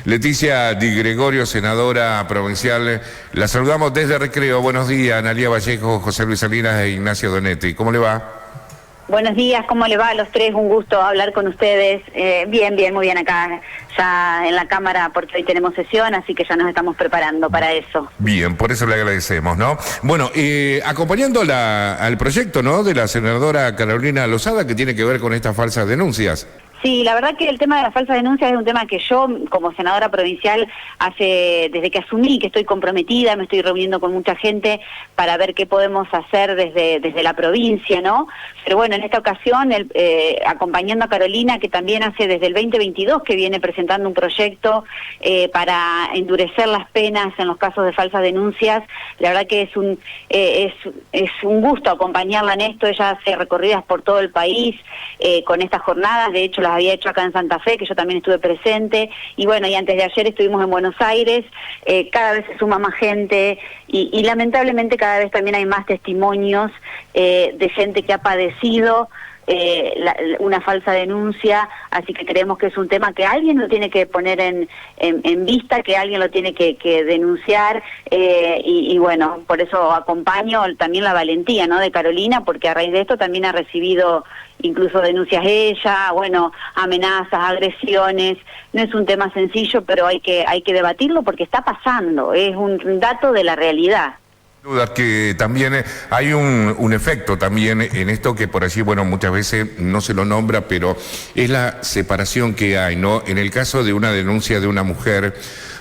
Leticia Di Gregorio, senadora provincial, la saludamos desde Recreo. Buenos días, Analía Vallejo, José Luis Salinas e Ignacio Donetti. ¿Cómo le va? Buenos días, ¿cómo le va a los tres? Un gusto hablar con ustedes. Bien, muy bien acá, ya en la Cámara, porque hoy tenemos sesión, así que ya nos estamos preparando para eso. Bien, por eso le agradecemos, ¿no? Bueno, acompañando al proyecto, ¿no?, de la senadora Carolina Lozada, que tiene que ver con estas falsas denuncias. Sí, la verdad que el tema de las falsas denuncias es un tema que yo, como senadora provincial, desde que asumí que estoy comprometida, me estoy reuniendo con mucha gente para ver qué podemos hacer desde la provincia, ¿no? Pero bueno, en esta ocasión, acompañando a Carolina, que también hace desde el 2022 que viene presentando un proyecto para endurecer las penas en los casos de falsas denuncias, la verdad que es un gusto acompañarla en esto. Ella hace recorridas por todo el país con estas jornadas, de hecho las había hecho acá en Santa Fe, que yo también estuve presente, y bueno, y antes de ayer estuvimos en Buenos Aires. Cada vez se suma más gente y lamentablemente cada vez también hay más testimonios de gente que ha padecido una falsa denuncia, así que creemos que es un tema que alguien lo tiene que poner en vista, que alguien lo tiene que denunciar, y bueno, por eso acompaño también la valentía, ¿no?, de Carolina, porque a raíz de esto también ha recibido incluso denuncias ella, bueno, amenazas, agresiones. No es un tema sencillo, pero hay que debatirlo porque está pasando, es un dato de la realidad. Duda que también hay un efecto también en esto que por allí, bueno, muchas veces no se lo nombra, pero es la separación que hay, ¿no? En el caso de una denuncia de una mujer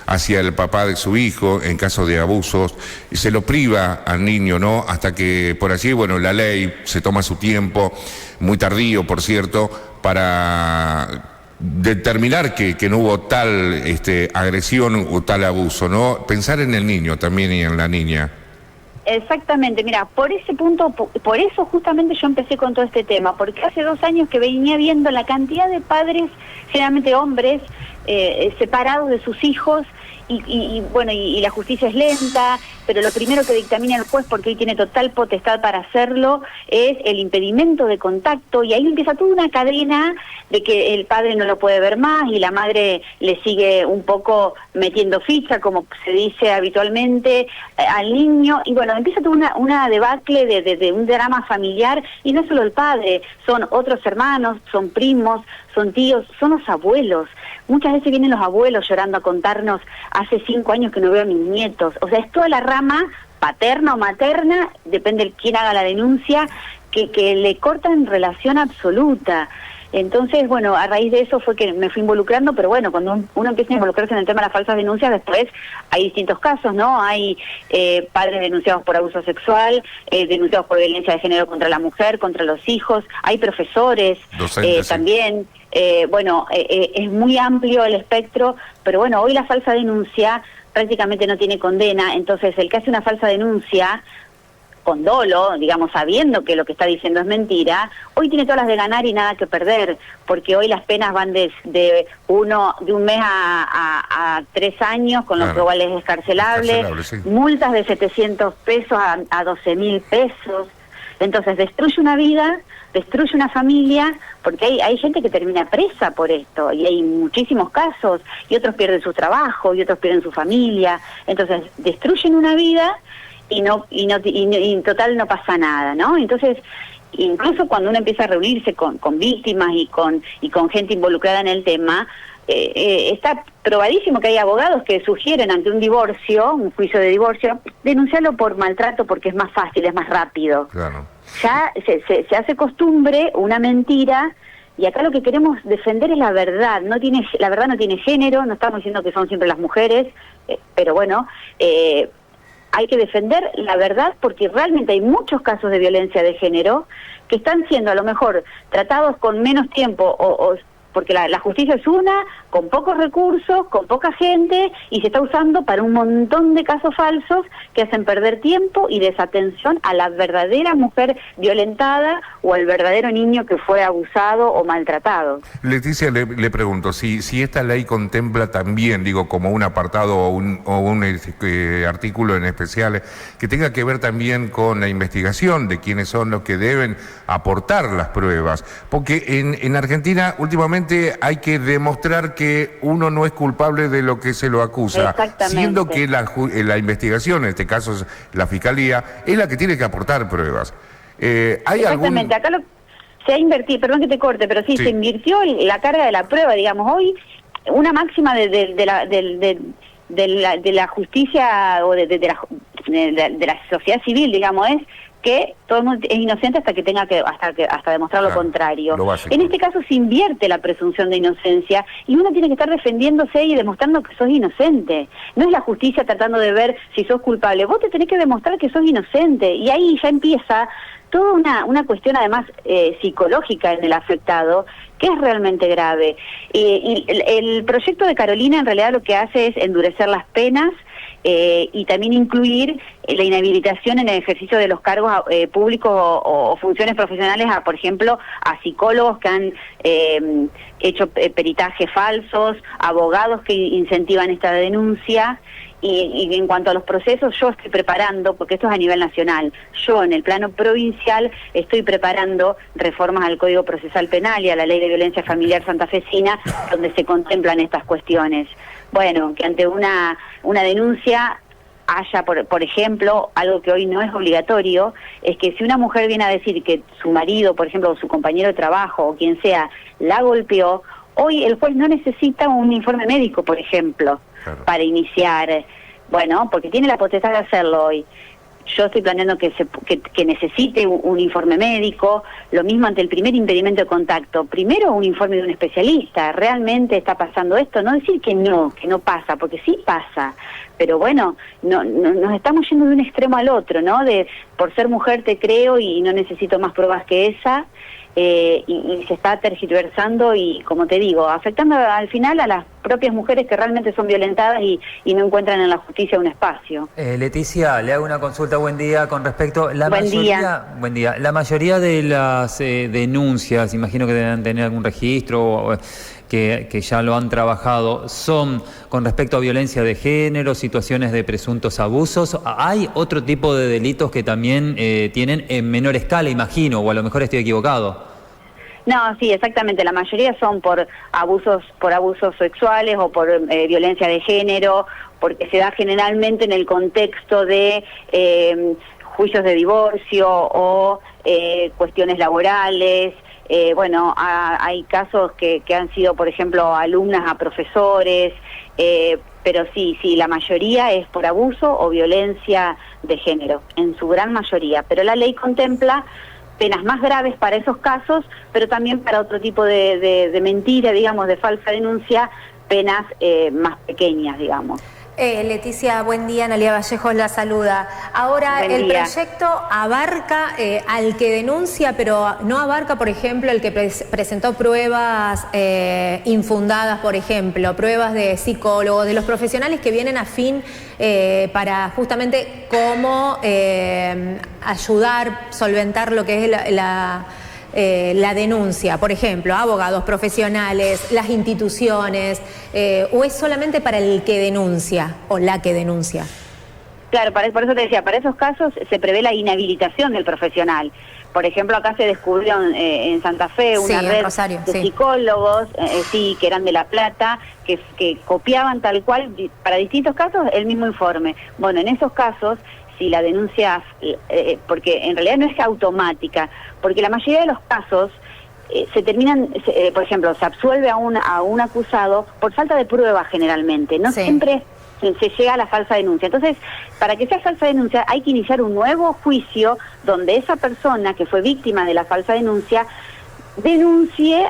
hacia el papá de su hijo, en caso de abusos, se lo priva al niño, ¿no? Hasta que por allí, bueno, la ley se toma su tiempo, muy tardío, por cierto, para determinar que no hubo tal agresión o tal abuso, ¿no? Pensar en el niño también y en la niña. Exactamente, mira, por ese punto, por eso justamente yo empecé con todo este tema, porque hace 2 años que venía viendo la cantidad de padres, generalmente hombres, separados de sus hijos, y bueno, y la justicia es lenta, pero lo primero que dictamina el juez, porque él tiene total potestad para hacerlo, es el impedimento de contacto, y ahí empieza toda una cadena de que el padre no lo puede ver más y la madre le sigue un poco metiendo ficha, como se dice habitualmente, al niño, y bueno, empieza toda una debacle de un drama familiar, y no solo el padre, son otros hermanos, son primos, son tíos, son los abuelos. Muchas veces vienen los abuelos llorando a contarnos: hace 5 años que no veo a mis nietos. O sea, es toda la rama paterna o materna, depende de quién haga la denuncia, que le cortan relación absoluta. Entonces, bueno, a raíz de eso fue que me fui involucrando, pero bueno, cuando uno empieza a involucrarse en el tema de las falsas denuncias, después hay distintos casos, ¿no? Hay padres denunciados por abuso sexual, denunciados por violencia de género contra la mujer, contra los hijos, hay profesores también. Bueno, es muy amplio el espectro, pero bueno, hoy la falsa denuncia prácticamente no tiene condena. Entonces el que hace una falsa denuncia con dolo, digamos, sabiendo que lo que está diciendo es mentira, hoy tiene todas las de ganar y nada que perder, porque hoy las penas van de un mes a 3 años, con los cual es escarcelable, sí. Multas de 700 pesos a 12.000 pesos. Entonces destruye una vida, destruye una familia, porque hay gente que termina presa por esto, y hay muchísimos casos, y otros pierden su trabajo, y otros pierden su familia. Entonces destruyen una vida y en total no pasa nada, ¿no? Entonces, incluso cuando uno empieza a reunirse con víctimas y con gente involucrada en el tema, está probadísimo que hay abogados que sugieren ante un divorcio, un juicio de divorcio, denunciarlo por maltrato porque es más fácil, es más rápido. Claro. Ya se hace costumbre una mentira, y acá lo que queremos defender es la verdad. La verdad no tiene género, no estamos diciendo que son siempre las mujeres, pero bueno, hay que defender la verdad, porque realmente hay muchos casos de violencia de género que están siendo a lo mejor tratados con menos tiempo porque la justicia es con pocos recursos, con poca gente, y se está usando para un montón de casos falsos que hacen perder tiempo y desatención a la verdadera mujer violentada o al verdadero niño que fue abusado o maltratado. Leticia, le pregunto, si esta ley contempla también, digo, como un apartado o un artículo en especial que tenga que ver también con la investigación de quiénes son los que deben aportar las pruebas, porque en Argentina últimamente hay que demostrar que que uno no es culpable de lo que se lo acusa, siendo que la investigación, en este caso es la Fiscalía, es la que tiene que aportar pruebas. ¿Hay Exactamente, acá se ha invertido, perdón que te corte, pero sí, se invirtió la carga de la prueba, digamos. Hoy una máxima de la justicia o de la sociedad civil, digamos, es que todo el mundo es inocente hasta demostrar lo contrario. En este caso se invierte la presunción de inocencia y uno tiene que estar defendiéndose y demostrando que sos inocente. No es la justicia tratando de ver si sos culpable. Vos te tenés que demostrar que sos inocente y ahí ya empieza toda una cuestión además psicológica en el afectado, que es realmente grave. Y el proyecto de Carolina en realidad lo que hace es endurecer las penas y también incluir la inhabilitación en el ejercicio de los cargos públicos o funciones profesionales, por ejemplo, a psicólogos que han hecho peritajes falsos, abogados que incentivan esta denuncia. Y en cuanto a los procesos, yo estoy preparando, porque esto es a nivel nacional, yo en el plano provincial estoy preparando reformas al Código Procesal Penal y a la Ley de Violencia Familiar santafesina, donde se contemplan estas cuestiones. Bueno, que ante una denuncia haya, por ejemplo, algo que hoy no es obligatorio, es que si una mujer viene a decir que su marido, por ejemplo, o su compañero de trabajo, o quien sea, la golpeó, hoy el juez no necesita un informe médico, por ejemplo, para iniciar, bueno, porque tiene la potestad de hacerlo hoy. Yo estoy planteando que necesite un informe médico, lo mismo ante el primer impedimento de contacto. Primero un informe de un especialista, ¿realmente está pasando esto? No decir que no pasa, porque sí pasa, pero bueno, nos estamos yendo de un extremo al otro, ¿no? Por ser mujer te creo y no necesito más pruebas que esa. Y se está tergiversando y, como te digo, afectando al final a las propias mujeres que realmente son violentadas y no encuentran en la justicia un espacio. Leticia, le hago una consulta. Buen día. Con respecto la Buen día. La mayoría de las denuncias, imagino que deben tener algún registro que ya lo han trabajado, son con respecto a violencia de género, situaciones de presuntos abusos. ¿Hay otro tipo de delitos que también tienen en menor escala, imagino, o a lo mejor estoy equivocado? No, sí, exactamente. La mayoría son por abusos sexuales o por violencia de género, porque se da generalmente en el contexto de juicios de divorcio o cuestiones laborales. Bueno, hay casos que han sido, por ejemplo, alumnas a profesores, pero sí, la mayoría es por abuso o violencia de género, en su gran mayoría. Pero la ley contempla penas más graves para esos casos, pero también para otro tipo de mentira, digamos, de falsa denuncia, penas más pequeñas, digamos. Leticia, buen día. Analía Vallejos la saluda. Ahora, el proyecto abarca al que denuncia, pero no abarca, por ejemplo, el que presentó pruebas infundadas, por ejemplo, pruebas de psicólogos, de los profesionales que vienen a fin para justamente cómo ayudar, solventar lo que es la denuncia, por ejemplo, abogados, profesionales, las instituciones, o es solamente para el que denuncia o la que denuncia? Claro, por eso te decía, para esos casos se prevé la inhabilitación del profesional. Por ejemplo, acá se descubrió en Santa Fe una red de psicólogos, que eran de La Plata, que copiaban tal cual, para distintos casos, el mismo informe. Bueno, en esos casos, si la denuncia, porque en realidad no es automática, porque la mayoría de los casos se terminan, por ejemplo, se absuelve a un acusado por falta de pruebas generalmente, no siempre se llega a la falsa denuncia. Entonces, para que sea falsa denuncia hay que iniciar un nuevo juicio donde esa persona que fue víctima de la falsa denuncia denuncie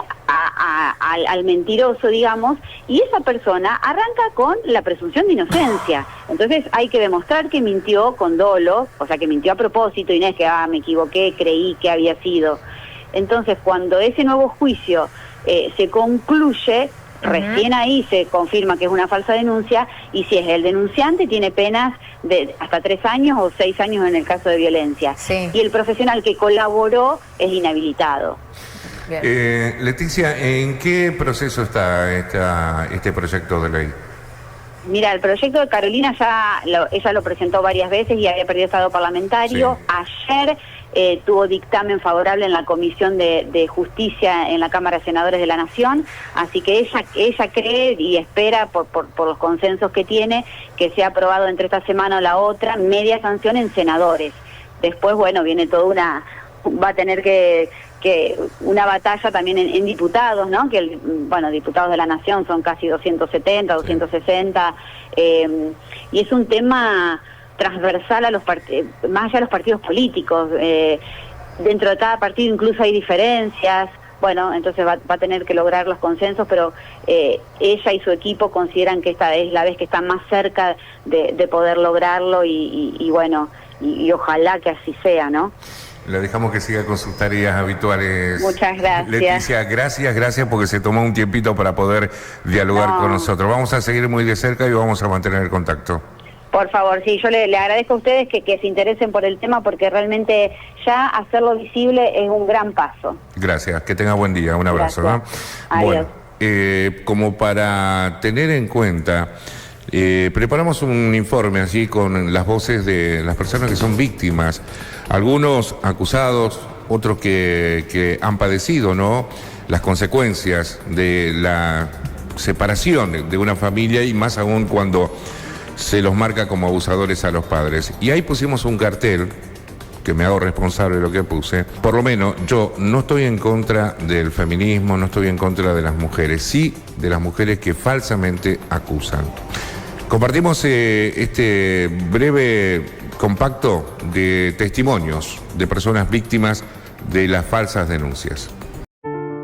al mentiroso, digamos, y esa persona arranca con la presunción de inocencia. Entonces hay que demostrar que mintió con dolo, o sea, que mintió a propósito y no es que me equivoqué, creí que había sido. Entonces, cuando ese nuevo juicio se concluye, recién ahí se confirma que es una falsa denuncia, y si es el denunciante tiene penas de hasta 3 años o 6 años en el caso de violencia. Y el profesional que colaboró es inhabilitado. Leticia, ¿en qué proceso está este proyecto de ley? Mira, el proyecto de Carolina ella lo presentó varias veces y había perdido estado parlamentario. Sí. Ayer tuvo dictamen favorable en la Comisión de Justicia en la Cámara de Senadores de la Nación, así que ella cree y espera por los consensos que tiene que sea aprobado entre esta semana o la otra, media sanción en senadores. Después, bueno, viene toda va a tener que una batalla también en diputados, ¿no? Que diputados de la Nación son casi 270, 260, y es un tema transversal a más allá de los partidos políticos. Dentro de cada partido incluso hay diferencias. Bueno, entonces va a tener que lograr los consensos, pero ella y su equipo consideran que esta es la vez que están más cerca de poder lograrlo y ojalá que así sea, ¿no? Le dejamos que siga con sus tareas habituales. Muchas gracias. Leticia, gracias porque se tomó un tiempito para poder dialogar con nosotros. Vamos a seguir muy de cerca y vamos a mantener el contacto. Por favor, sí, yo le agradezco a ustedes que se interesen por el tema porque realmente ya hacerlo visible es un gran paso. Gracias, que tenga buen día, un abrazo. ¿No? Adiós. Bueno, como para tener en cuenta, preparamos un informe así con las voces de las personas que son víctimas, algunos acusados, otros que han padecido, ¿no?, las consecuencias de la separación de una familia y más aún cuando se los marca como abusadores a los padres. Y ahí pusimos un cartel, que me hago responsable de lo que puse. Por lo menos yo no estoy en contra del feminismo, no estoy en contra de las mujeres, sí de las mujeres que falsamente acusan. Compartimos este breve compacto de testimonios de personas víctimas de las falsas denuncias.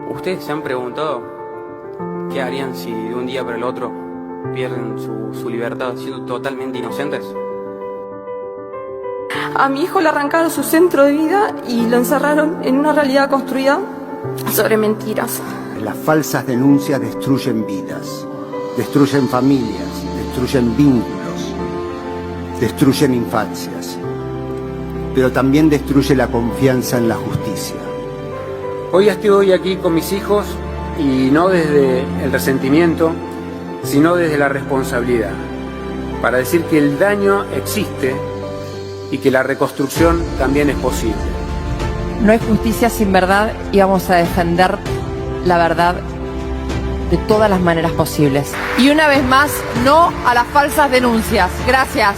¿Ustedes se han preguntado qué harían si de un día para el otro pierden su libertad siendo totalmente inocentes? A mi hijo le arrancaron su centro de vida y lo encerraron en una realidad construida sobre mentiras. Las falsas denuncias destruyen vidas, destruyen familias, destruyen vínculos, destruyen infancias, pero también destruye la confianza en la justicia. Hoy estoy aquí con mis hijos y no desde el resentimiento, sino desde la responsabilidad, para decir que el daño existe y que la reconstrucción también es posible. No hay justicia sin verdad y vamos a defender la verdad de todas las maneras posibles. Y una vez más, no a las falsas denuncias. Gracias.